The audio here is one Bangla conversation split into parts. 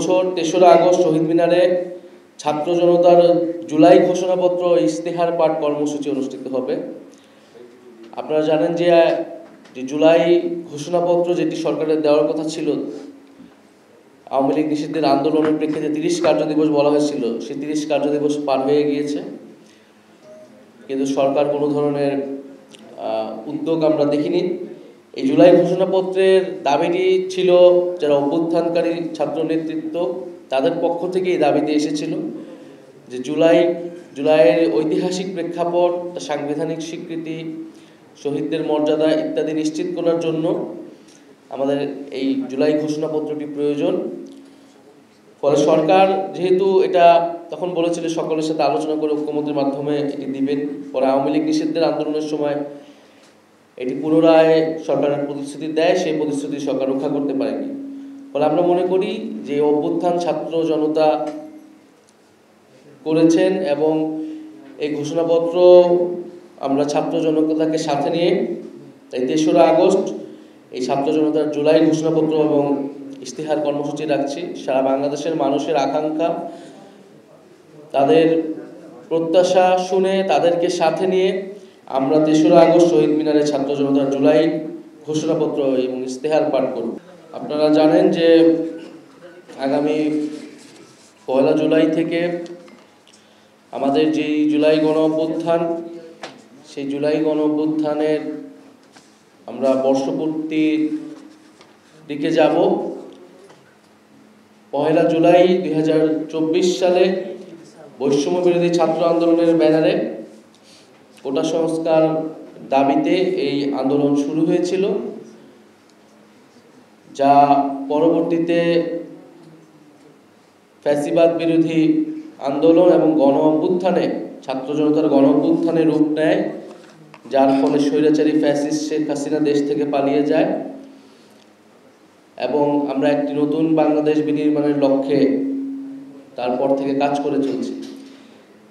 বছর ৩রা আগস্ট শহীদ মিনারে ছাত্র জনতার জুলাই ঘোষণাপত্র ইশতেহার পাঠ কর্মসূচি অনুষ্ঠিত হবে। আপনারা জানেন যে জুলাই ঘোষণাপত্র যেটি সরকারের দেওয়ার কথা ছিল, আওয়ামী লীগ নিষিদ্ধের আন্দোলনের প্রেক্ষিতে ৩০ কার্যদিবস বলা হয়েছিল, সেই ৩০ কার্যদিবস পার হয়ে গিয়েছে, কিন্তু সরকার কোনো ধরনের উদ্যোগ আমরা দেখিনি। এই জুলাই ঘোষণাপত্রের দাবিটি ছিল যারা অভ্যুত্থানকারী ছাত্র নেতৃত্ব তাদের পক্ষ থেকে এই দাবিতে এসেছিল যে জুলাইয়ের ঐতিহাসিক প্রেক্ষাপট, সাংবিধানিক স্বীকৃতি, শহীদদের মর্যাদা ইত্যাদি নিশ্চিত করার জন্য আমাদের এই জুলাই ঘোষণাপত্রটি প্রয়োজন। ফলে সরকার যেহেতু এটা তখন বলেছিল সকলের সাথে আলোচনা করে ঐক্যমত্যের মাধ্যমে এটি দিবেন, পরে আওয়ামী লীগ নিষিদ্ধের আন্দোলনের সময় এটি পুনরায় সরকারের প্রতিশ্রুতি দেয়, সেই প্রতিশ্রুতি সরকার রক্ষা করতে পারেনি। ফলে আমরা মনে করি যে অভ্যুত্থান ছাত্র জনতা করেছেন এবং এই ঘোষণাপত্র আমরা ছাত্র জনতাকে সাথে নিয়ে তাই ৩রা আগস্ট এই ছাত্র জনতার জুলাই ঘোষণাপত্র এবং ইশতেহার কর্মসূচি রাখছি। সারা বাংলাদেশের মানুষের আকাঙ্ক্ষা, তাদের প্রত্যাশা শুনে তাদেরকে সাথে নিয়ে আমরা ৩রা আগস্ট শহীদ মিনারে ছাত্র জনতার জুলাই ঘোষণাপত্র এবং ইশতেহার পাঠ করব। আপনারা জানেন যে আগামী ১ জুলাই থেকে আমাদের যেই জুলাই গণ অভ্যুত্থান, সেই জুলাই গণ অভ্যুত্থানের আমরা বর্ষপূর্তির দিকে যাব। ১ জুলাই ২০২৪ সালে বৈষম্য বিরোধী ছাত্র আন্দোলনের ব্যানারে কোটা সংস্কার দাবিতে এই আন্দোলন শুরু হয়েছিল, যা পরবর্তীতে ফ্যাসিবাদ বিরোধী আন্দোলন এবং গণ অভ্যুত্থানে, ছাত্র জনতার গণ অভ্যুত্থানে রূপ নেয়, যার ফলে স্বৈরাচারী ফ্যাসিস্ট শেখ হাসিনা দেশ থেকে পালিয়ে যায় এবং আমরা একটি নতুন বাংলাদেশ বিনির্মাণের লক্ষ্যে তারপর থেকে কাজ করে চলছি।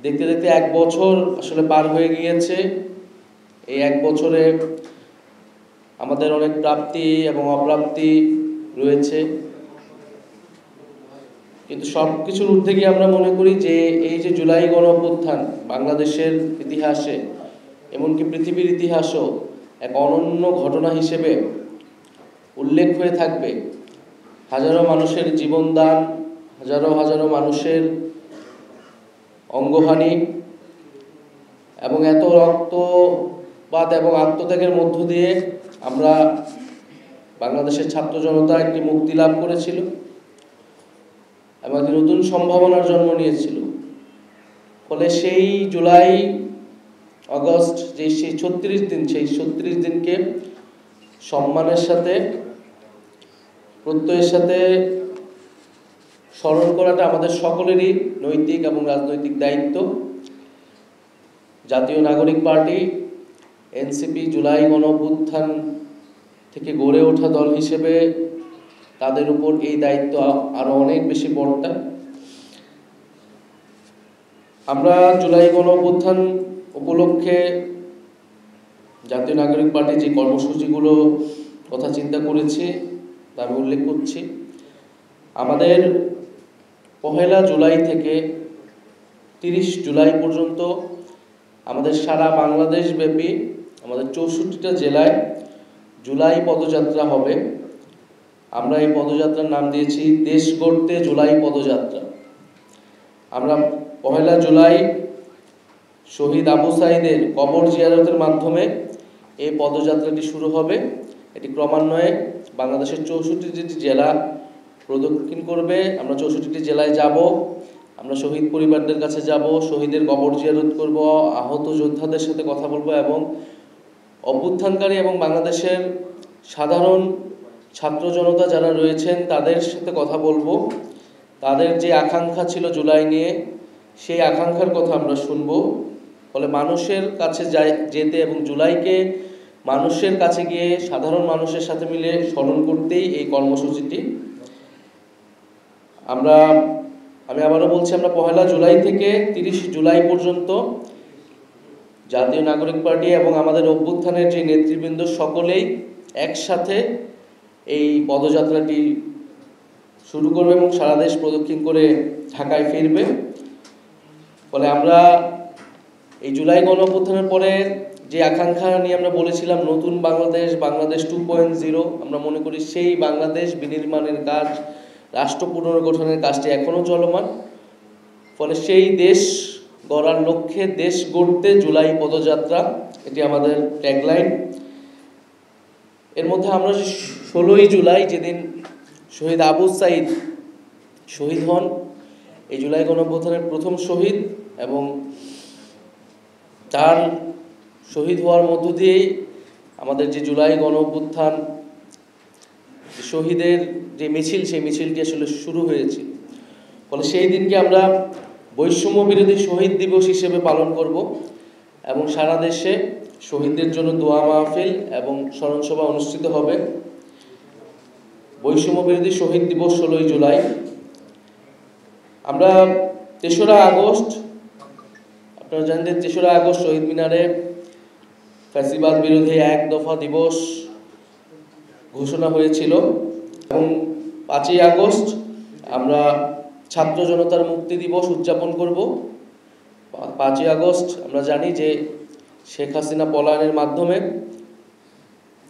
দেখতে দেখতে ১ বছর আসলে পার হয়ে গিয়েছে। এই ১ বছরে আমাদের অনেক প্রাপ্তি এবং অপ্রাপ্তি রয়েছে, কিন্তু সব কিছুর ঊর্ধ্বে গিয়ে আমরা মনে করি যে এই যে জুলাই গণ অভ্যুত্থান বাংলাদেশের ইতিহাসে, এমনকি পৃথিবীর ইতিহাসেও এক অনন্য ঘটনা হিসেবে উল্লেখ হয়ে থাকবে। হাজারো মানুষের জীবনদান, হাজারো হাজারো মানুষের অঙ্গহানি এবং এত রক্তপাত এবং আত্মত্যাগের মধ্য দিয়ে আমরা বাংলাদেশের ছাত্র জনতা একটি মুক্তি লাভ করেছিল এবং একটি নতুন সম্ভাবনার জন্ম নিয়েছিল। ফলে সেই জুলাই আগস্ট যে সেই ৩৬ দিন, সেই ৩৬ দিনকে সম্মানের সাথে, প্রত্যয়ের সাথে স্মরণ করাটা আমাদের সকলেরই নৈতিক এবং রাজনৈতিক দায়িত্ব। জাতীয় নাগরিক পার্টি এনসিপি জুলাই গণ অভ্যুত্থান থেকে গড়ে ওঠা দল হিসেবে তাদের উপর এই দায়িত্ব আরো অনেক বেশি বড়টা। আমরা জুলাই গণ অভ্যুত্থান উপলক্ষে জাতীয় নাগরিক পার্টি যে কর্মসূচিগুলো কথা চিন্তা করেছি তা আমি উল্লেখ করছি। আমাদের ১ জুলাই থেকে ৩০ জুলাই পর্যন্ত আমাদের সারা বাংলাদেশ ব্যাপী আমাদের ৬৪টা জেলায় জুলাই পদযাত্রা হবে। আমরা এই পদযাত্রার নাম দিয়েছি দেশ গড়তে জুলাই পদযাত্রা। আমরা ১ জুলাই শহীদ আবু সাঈদের কবর জিয়ারতের মাধ্যমে এই পদযাত্রাটি শুরু হবে। এটি ক্রমান্বয়ে বাংলাদেশের ৬৪টি জেলা প্রদক্ষিণ করবে। আমরা ৬৪টি জেলায় যাব, আমরা শহীদ পরিবারদের কাছে যাব, শহীদের কবর জিয়ারত করব, আহত যোদ্ধাদের সাথে কথা বলবো এবং অভ্যুত্থানকারী এবং বাংলাদেশের সাধারণ ছাত্র জনতা যারা রয়েছেন তাদের সাথে কথা বলবো। তাদের যে আকাঙ্ক্ষা ছিল জুলাই নিয়ে, সেই আকাঙ্ক্ষার কথা আমরা শুনবো। ফলে মানুষের কাছে যেতে এবং জুলাইকে মানুষের কাছে গিয়ে সাধারণ মানুষের সাথে মিলে স্মরণ করতেই এই কর্মসূচিটি। আমি আবারও বলছি, আমরা ১ জুলাই থেকে ৩০ জুলাই পর্যন্ত জাতীয় নাগরিক পার্টি এবং আমাদের অভ্যুত্থানের যে নেতৃবৃন্দ সকলেই একসাথে এই পদযাত্রাটি শুরু করবে এবং সারা দেশ প্রদক্ষিণ করে ঢাকায় ফিরবে। ফলে আমরা এই জুলাই গণঅভ্যুত্থানের পরে যে আকাঙ্ক্ষা নিয়ে আমরা বলেছিলাম নতুন বাংলাদেশ, বাংলাদেশ 2.0, আমরা মনে করি সেই বাংলাদেশ বিনির্মাণের কাজ, রাষ্ট্র পুনর্গঠনের কাজটি এখনও চলমান। ফলে সেই দেশ গড়ার লক্ষ্যে দেশ গড়তে জুলাই পদযাত্রা, এটি আমাদের ট্যাগলাইন। এর মধ্যে আমরা 16ই জুলাই যেদিন শহীদ আবু সাঈদ শহীদ হন, এই জুলাই গণঅভ্যুত্থানের প্রথম শহীদ, এবং তার শহীদ হওয়ার মধ্য দিয়েই আমাদের যে জুলাই গণঅভ্যুত্থান শহীদের যে মিছিল, সেই মিছিলটি আসলে শুরু হয়েছিল। ফলে সেই দিনকে আমরা বৈষম্য বিরোধী শহীদ দিবস হিসেবে পালন করব এবং সারা দেশে শহীদদের জন্য দোয়া মাহফিল এবং স্মরণসভা অনুষ্ঠিত হবে। বৈষম্য বিরোধী শহীদ দিবস 16ই জুলাই। আমরা 3রা আগস্ট, আপনারা জানেন যে 3রা আগস্ট শহীদ মিনারে ফ্যাসিবাদ বিরোধী 1 দফা দিবস ঘোষণা হয়েছিল এবং 5ই আগস্ট আমরা ছাত্র জনতার মুক্তি দিবস উদযাপন করব। 5ই আগস্ট আমরা জানি যে শেখ হাসিনা পলায়নের মাধ্যমে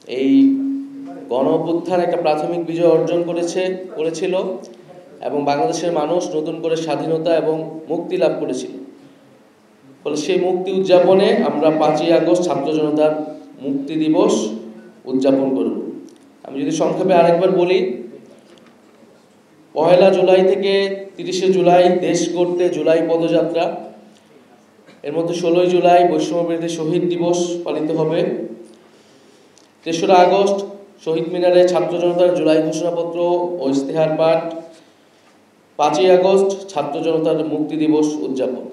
এই গণঅভ্যুত্থান একটা প্রাথমিক বিজয় অর্জন করেছিল এবং বাংলাদেশের মানুষ নতুন করে স্বাধীনতা এবং মুক্তি লাভ করেছিল। ফলে সেই মুক্তি উদযাপনে আমরা 5ই আগস্ট ছাত্র জনতার মুক্তি দিবস উদযাপন করব। আমি যদি সংক্ষেপে আরেকবার বলি, 1 জুলাই থেকে 30শে জুলাই দেশ গড়তে জুলাই পদযাত্রা, এর মধ্যে 16ই জুলাই বৈষম্য বিরোধী শহীদ দিবস পালিত হবে। 3রা আগস্ট শহীদ মিনারে ছাত্র জনতার জুলাই ঘোষণাপত্র ও ইশতেহার পাঠ। 5ই আগস্ট ছাত্র জনতার মুক্তি দিবস উদযাপন।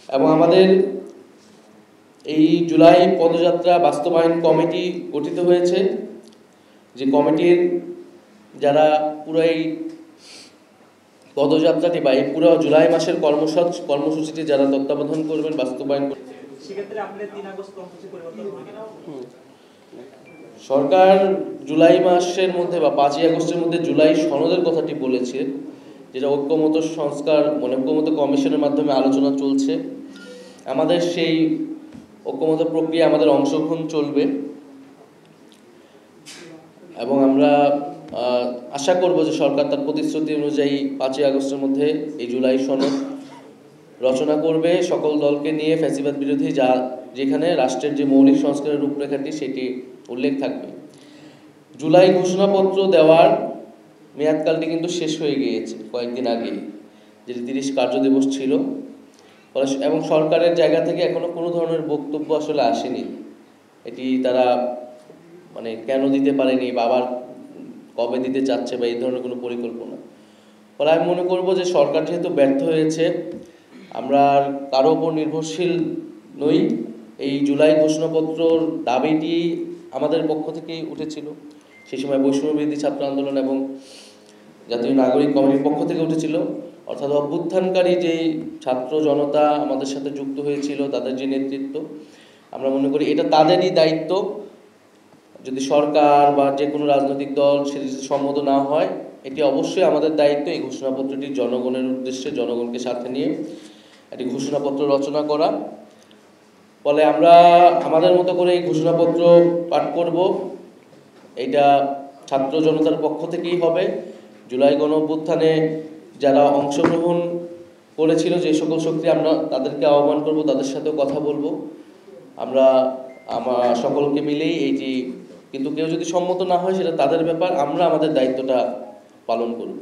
এবং আমাদের এই জুলাই পদযাত্রা বাস্তবায়ন কমিটি গঠিত হয়েছে, যে কমিটির যারা পুরো এই পদযাত্রাটি বা এই পুরো জুলাই মাসের কর্মসূচিটি যারা তত্ত্বাবধান করবেন, বাস্তবায়ন করবেন। সরকার জুলাই মাসের মধ্যে বা 5ই আগস্টের মধ্যে জুলাই সনদের কথাটি বলেছে, যেটা ঐক্যমত্য সংস্কার ঐক্যমত্য কমিশনের মাধ্যমে আলোচনা চলছে। আমাদের সেই ঐক্যমত্য প্রক্রিয়া আমাদের অংশগ্রহণ চলবে এবং আমরা আশা করব যে সরকার তার প্রতিশ্রুতি অনুযায়ী 5ই আগস্টের মধ্যে এই জুলাই সনদ রচনা করবে সকল দলকে নিয়ে, ফ্যাসিবাদ বিরোধী, যেখানে রাষ্ট্রের যে মৌলিক সংস্কারের রূপরেখাটি সেটি উল্লেখ থাকবে। জুলাই ঘোষণাপত্র দেওয়ার মেয়াদকালটি কিন্তু শেষ হয়ে গিয়েছে কয়েকদিন আগে, যেটি 30 কার্যদিবস ছিল। এবং সরকারের জায়গা থেকে এখনো কোনো ধরনের বক্তব্য আসলে আসেনি, এটি তারা কেন দিতে পারেনি বা আবার কবে দিতে চাচ্ছে বা এই ধরনের কোনো পরিকল্পনা। ফলে আমি মনে করব যে সরকার যেহেতু ব্যর্থ হয়েছে, আমরা আর কারো উপর নির্ভরশীল নই। এই জুলাই ঘোষণাপত্রর দাবিটি আমাদের পক্ষ থেকেই উঠেছিল, সেই সময় বৈষম্য বিরোধী ছাত্র আন্দোলন এবং জাতীয় নাগরিক কমিটির পক্ষ থেকে উঠেছিল। অর্থাৎ অভ্যুত্থানকারী যেই ছাত্র জনতা আমাদের সাথে যুক্ত হয়েছিল, তাদের যে নেতৃত্ব, আমরা মনে করি এটা তাদেরই দায়িত্ব। যদি সরকার বা যে কোনো রাজনৈতিক দল সেটি সম্মত না হয়, এটি অবশ্যই আমাদের দায়িত্ব এই ঘোষণাপত্রটি জনগণের উদ্দেশ্যে, জনগণকে সাথে নিয়ে একটি ঘোষণাপত্র রচনা করা। ফলে আমরা আমাদের মতো করে এই ঘোষণাপত্র পাঠ করব। এটা ছাত্র জনতার পক্ষ থেকেই হবে। জুলাই গণঅভ্যুত্থানে যারা অংশগ্রহণ করেছিল, যে সকল শক্তি, আমরা তাদেরকে আহ্বান করব, তাদের সাথেও কথা বলবো। আমরা সকলকে মিলেই এইটি, কিন্তু কেউ যদি সম্মত না হয় সেটা তাদের ব্যাপার, আমরা আমাদের দায়িত্বটা পালন করব।